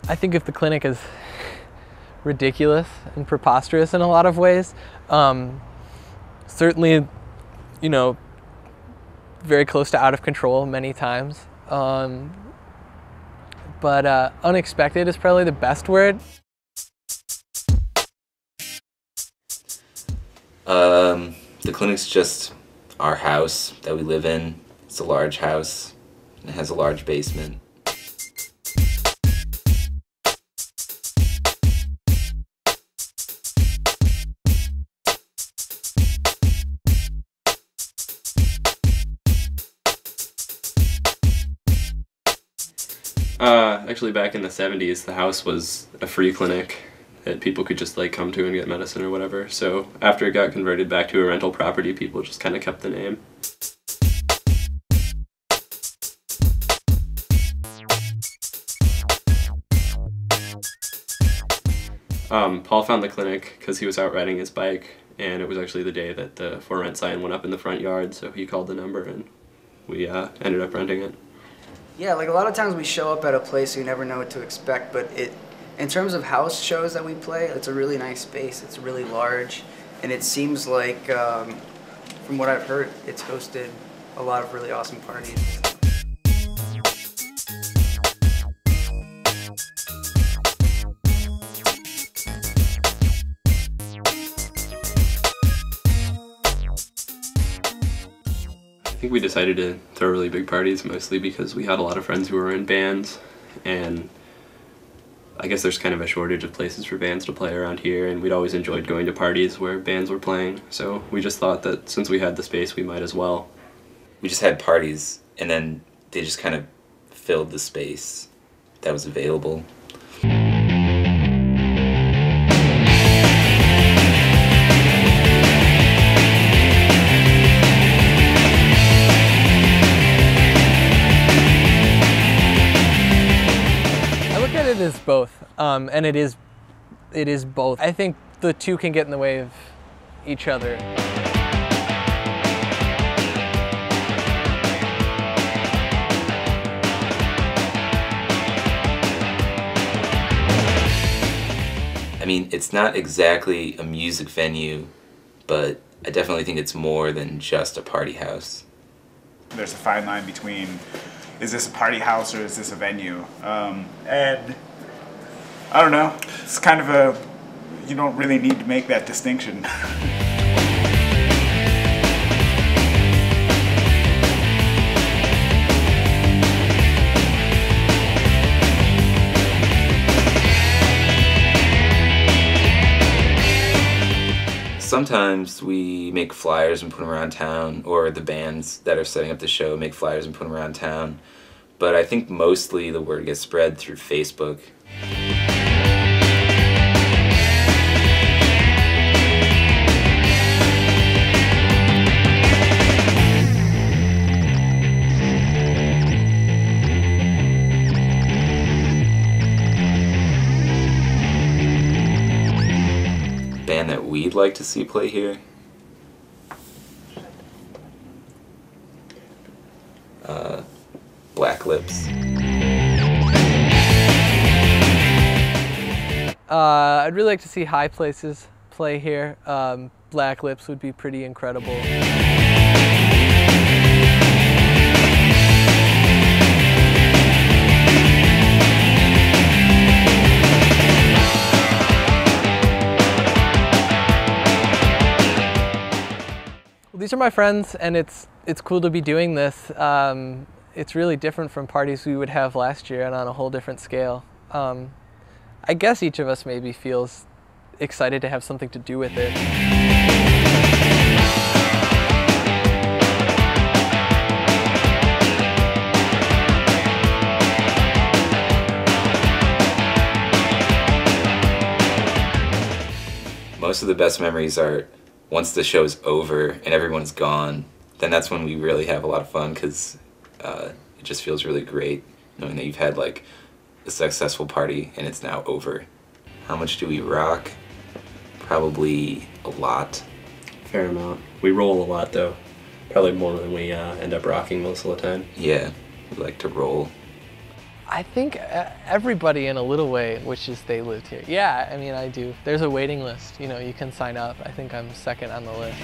I think if the clinic is ridiculous and preposterous in a lot of ways, certainly, you know, very close to out of control many times. But unexpected is probably the best word. The clinic's just our house that we live in. It's a large house. It has a large basement. Actually, back in the 70s, the house was a free clinic that people could just like come to and get medicine or whatever. So after it got converted back to a rental property, people just kind of kept the name. Paul found the clinic because he was out riding his bike, and it was actually the day that the for rent sign went up in the front yard, so he called the number and we ended up renting it. Yeah, like a lot of times we show up at a place so you never know what to expect, but in terms of house shows that we play, it's a really nice space. It's really large, and it seems like, from what I've heard, it's hosted a lot of really awesome parties. I think we decided to throw really big parties mostly because we had a lot of friends who were in bands, and I guess there's kind of a shortage of places for bands to play around here, and we'd always enjoyed going to parties where bands were playing, so we just thought that since we had the space we might as well. We just had parties, and then they just kind of filled the space that was available. It is both, and it is both. I think the two can get in the way of each other. I mean, it's not exactly a music venue, but I definitely think it's more than just a party house. There's a fine line between, is this a party house or is this a venue? And I don't know, it's kind of a, you don't really need to make that distinction. Sometimes we make flyers and put them around town, or the bands that are setting up the show make flyers and put them around town. But I think mostly the word gets spread through Facebook. Band that we'd like to see play here. Black Lips. I'd really like to see High Places play here. Black Lips would be pretty incredible. Well, these are my friends, and it's cool to be doing this. It's really different from parties we would have last year and on a whole different scale. I guess each of us maybe feels excited to have something to do with it. Most of the best memories are once the show's over and everyone's gone, then that's when we really have a lot of fun, because it just feels really great knowing that you've had like a successful party and it's now over. How much do we rock? Probably a lot. Fair amount. We roll a lot though. Probably more than we end up rocking most of the time. Yeah, we like to roll. I think everybody in a little way wishes they lived here. Yeah, I mean, I do. There's a waiting list, you know, you can sign up. I think I'm second on the list.